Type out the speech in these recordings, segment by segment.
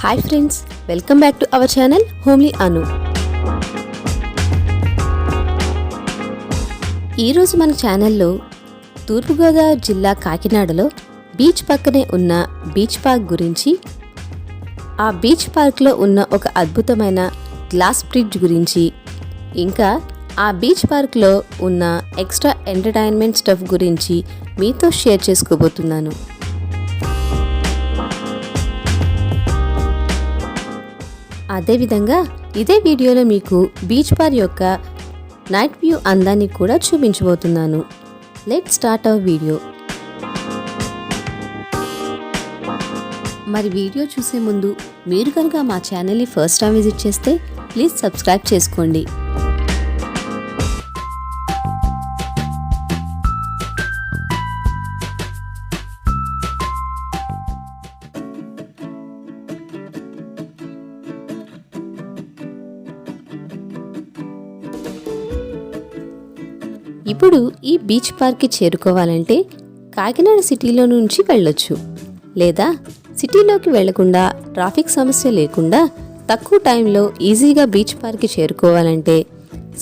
Hi friends, welcome back to our channel homely Anu. ఈరోజు మన ఛానల్లో తూర్పుగోదావరి జిల్లా కాకినాడలో బీచ్ పక్కనే ఉన్న బీచ్ పార్క్ గురించి, ఆ బీచ్ పార్క్లో ఉన్న ఒక అద్భుతమైన గ్లాస్ బ్రిడ్జ్ గురించి, ఇంకా ఆ బీచ్ పార్క్లో ఉన్న ఎక్స్ట్రా ఎంటర్టైన్మెంట్ స్టఫ్ గురించి మీతో షేర్ చేసుకోబోతున్నాను. అదేవిధంగా ఇదే వీడియోలో మీకు బీచ్ పార్క్ యొక్క నైట్ వ్యూ అందాన్ని కూడా చూపించబోతున్నాను. Let's start our video. మరి వీడియో చూసే ముందు మీరు కనుక మా ఛానల్ని ఫస్ట్ టైం విజిట్ చేస్తే ప్లీజ్ సబ్స్క్రైబ్ చేసుకోండి. ఇప్పుడు ఈ బీచ్ పార్క్కి చేరుకోవాలంటే కాకినాడ సిటీలో నుంచి వెళ్ళొచ్చు, లేదా సిటీలోకి వెళ్లకుండా ట్రాఫిక్ సమస్య లేకుండా తక్కువ టైంలో ఈజీగా బీచ్ పార్క్కి చేరుకోవాలంటే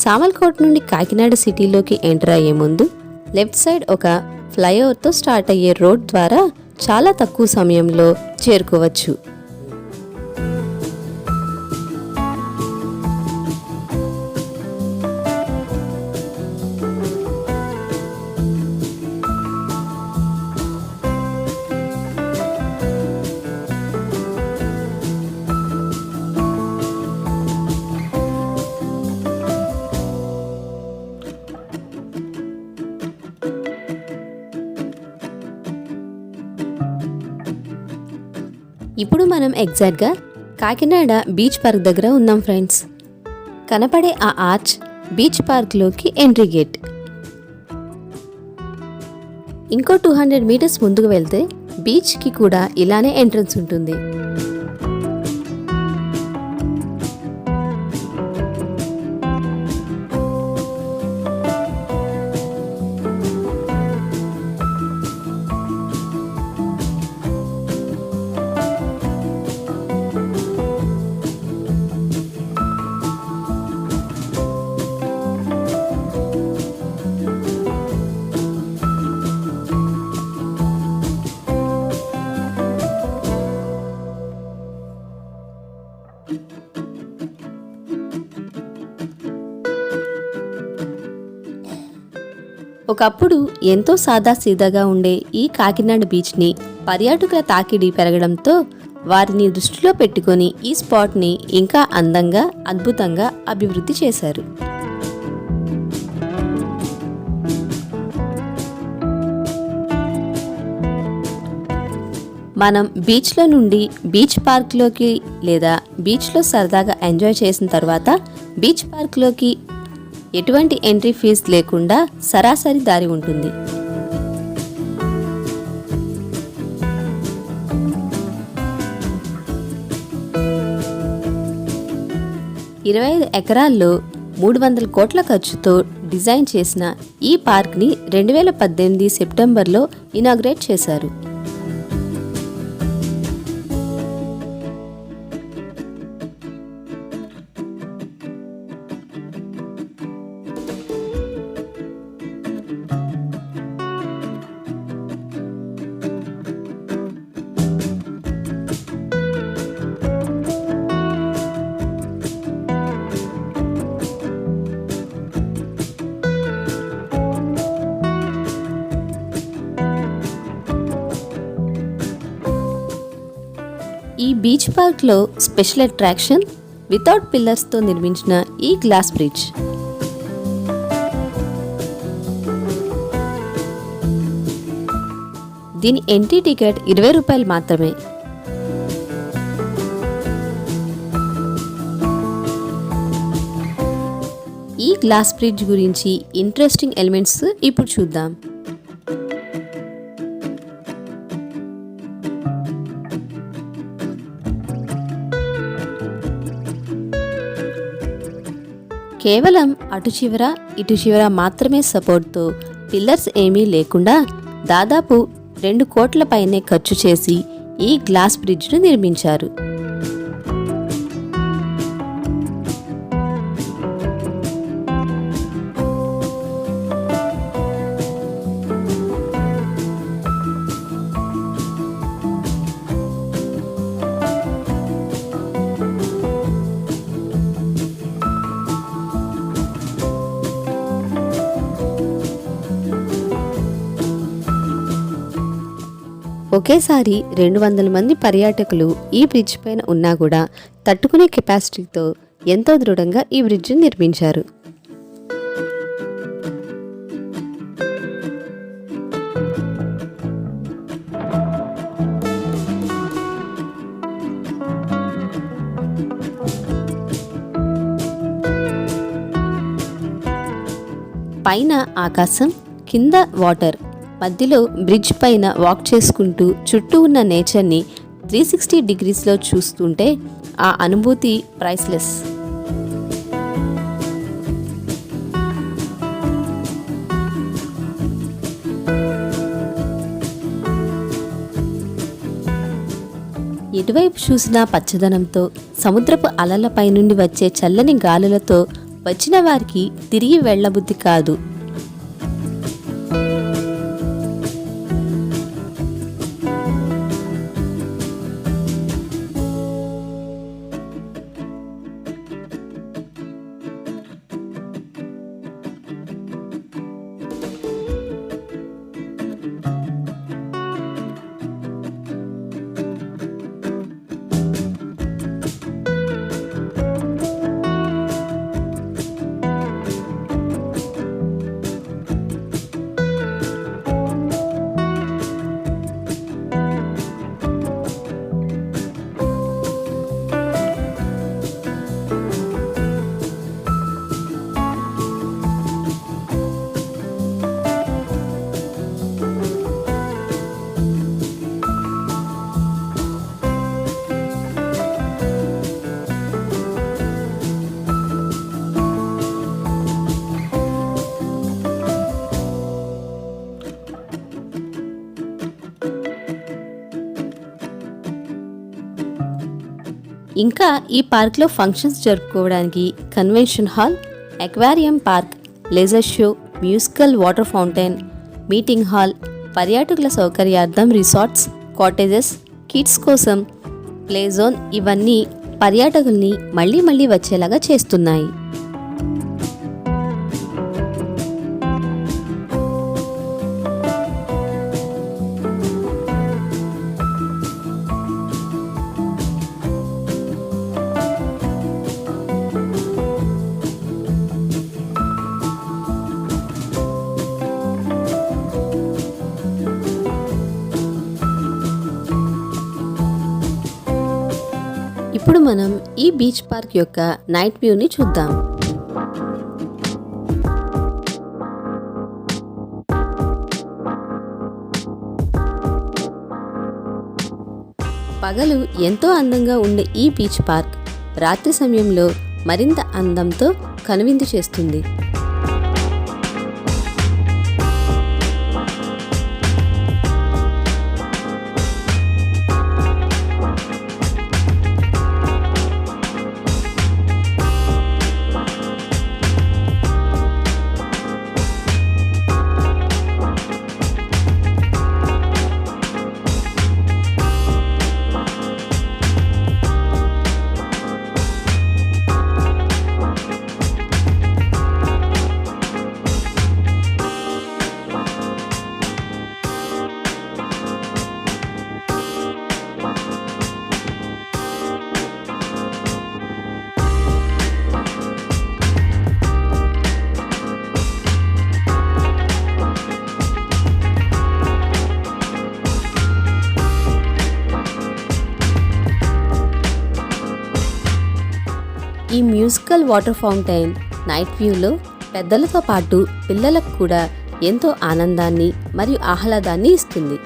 సామర్లకోట నుండి కాకినాడ సిటీలోకి ఎంటర్ అయ్యే ముందు లెఫ్ట్ సైడ్ ఒక ఫ్లైఓవర్తో స్టార్ట్ అయ్యే రోడ్ ద్వారా చాలా తక్కువ సమయంలో చేరుకోవచ్చు. ఇప్పుడు మనం ఎగ్జాక్ట్గా కాకినాడ బీచ్ పార్క్ దగ్గర ఉన్నాం ఫ్రెండ్స్. కనపడే ఆ ఆర్చ్ బీచ్ పార్క్లోకి ఎంట్రీ గేట్. ఇంకో 200 మీటర్స్ ముందుకు వెళ్తే బీచ్కి కూడా ఇలానే ఎంట్రన్స్ ఉంటుంది. ఒకప్పుడు ఎంతో సాదాసీదాగా ఉండే ఈ కాకినాడ బీచ్ని పర్యాటకుల తాకిడి పెరగడంతో వారిని దృష్టిలో పెట్టుకొని ఈ స్పాట్ని ఇంకా అందంగా, అద్భుతంగా అభివృద్ధి చేశారు. మనం బీచ్లో నుండి బీచ్ పార్క్లోకి లేదా బీచ్లో సరదాగా ఎంజాయ్ చేసిన తర్వాత బీచ్ పార్క్లోకి ఎటువంటి ఎంట్రీ ఫీజు లేకుండా సరాసరి దారి ఉంటుంది. (25 ఎకరాల్లో 300 కోట్ల ఖర్చుతో డిజైన్ చేసిన ఈ పార్క్ని 2018 సెప్టెంబర్లో ఇనాగ్రేట్ చేశారు. ఈ బీచ్ పార్క్లో స్పెషల్ అట్రాక్షన్ వితౌట్ పిల్లర్స్తో నిర్మించిన ఈ గ్లాస్ బ్రిడ్జ్. దీని ఎంట్రీ టికెట్ 20 రూపాయలు మాత్రమే. ఈ గ్లాస్ బ్రిడ్జ్ గురించి ఇంట్రెస్టింగ్ ఎలిమెంట్స్ ఇప్పుడు చూద్దాం. కేవలం అటు చివర ఇటు చివర మాత్రమే సపోర్ట్తో పిల్లర్స్ ఏమీ లేకుండా దాదాపు 2 కోట్ల పైనే ఖర్చు చేసి ఈ గ్లాస్ బ్రిడ్జ్ను నిర్మించారు. ఒకేసారి 200 మంది పర్యాటకులు ఈ బ్రిడ్జ్ పైన ఉన్నా కూడా తట్టుకునే కెపాసిటీతో ఎంతో దృఢంగా ఈ బ్రిడ్జిని నిర్మించారు. పైన ఆకాశం, కింద వాటర్, మధ్యలో బ్రిడ్జ్ పైన వాక్ చేసుకుంటూ చుట్టూ ఉన్న నేచర్ని 360 డిగ్రీస్లో చూస్తుంటే ఆ అనుభూతి ప్రైస్లెస్. ఎటువైపు చూసినా పచ్చదనంతో, సముద్రపు అలలపై నుండి వచ్చే చల్లని గాలులతో వచ్చిన వారికి తిరిగి వెళ్ళబుద్ధి కాదు. ఇంకా ఈ పార్క్లో ఫంక్షన్స్ జరుపుకోవడానికి convention hall, aquarium park, laser show, musical water fountain, meeting hall, పర్యాటకుల సౌకర్యార్థం రిసార్ట్స్, కాటేజెస్, కిడ్స్ కోసం ప్లే జోన్ ఇవన్నీ పర్యాటకుల్ని మళ్ళీ మళ్ళీ వచ్చేలాగా చేస్తున్నాయి. ఇప్పుడు మనం ఈ బీచ్ పార్క్ యొక్క నైట్ వ్యూని చూద్దాం. పగలు ఎంతో అందంగా ఉండే ఈ బీచ్ పార్క్ రాత్రి సమయంలో మరింత అందంతో కనువిందు చేస్తుంది. ఈ మ్యూజికల్ వాటర్ ఫౌంటైన్ నైట్ వ్యూలో పెద్దలతో పాటు పిల్లలకు కూడా ఎంతో ఆనందాన్ని మరియు ఆహ్లాదాన్ని ఇస్తుంది.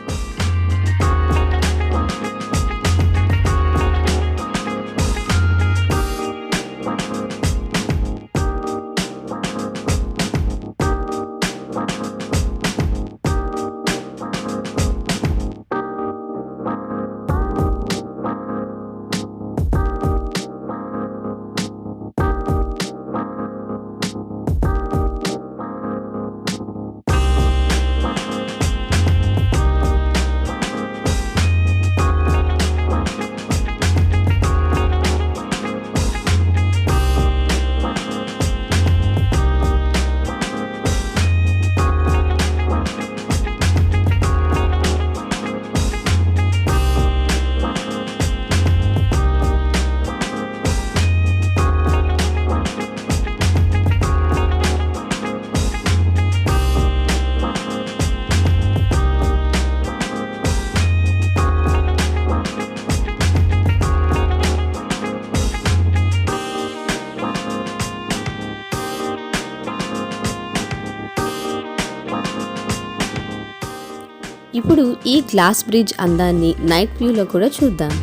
ఇప్పుడు ఈ గ్లాస్ బ్రిడ్జ్ అందాన్ని నైట్ వ్యూలో కూడా చూద్దాం.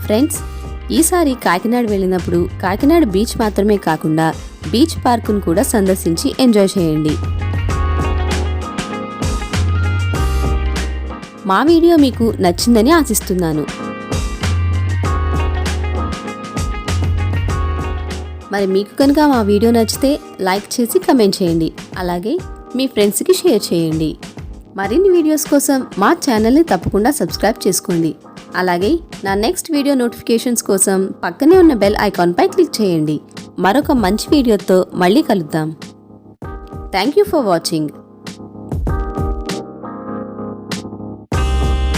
ఫ్రెండ్స్, ఈసారి కాకినాడ వెళ్ళినప్పుడు కాకినాడ బీచ్ మాత్రమే కాకుండా బీచ్ పార్కును కూడా సందర్శించి ఎంజాయ్ చేయండి. మా వీడియో మీకు నచ్చిందని ఆశిస్తున్నాను. మరి మీకు కనుక మా వీడియో నచ్చితే లైక్ చేసి కమెంట్ చేయండి. అలాగే మీ ఫ్రెండ్స్కి షేర్ చేయండి. మరిన్ని వీడియోస్ కోసం మా ఛానల్ని తప్పకుండా సబ్స్క్రైబ్ చేసుకోండి. అలాగే నా నెక్స్ట్ వీడియో నోటిఫికేషన్స్ కోసం పక్కనే ఉన్న బెల్ ఐకాన్పై క్లిక్ చేయండి. మరొక మంచి వీడియోతో మళ్ళీ కలుద్దాం. Thank you for watching.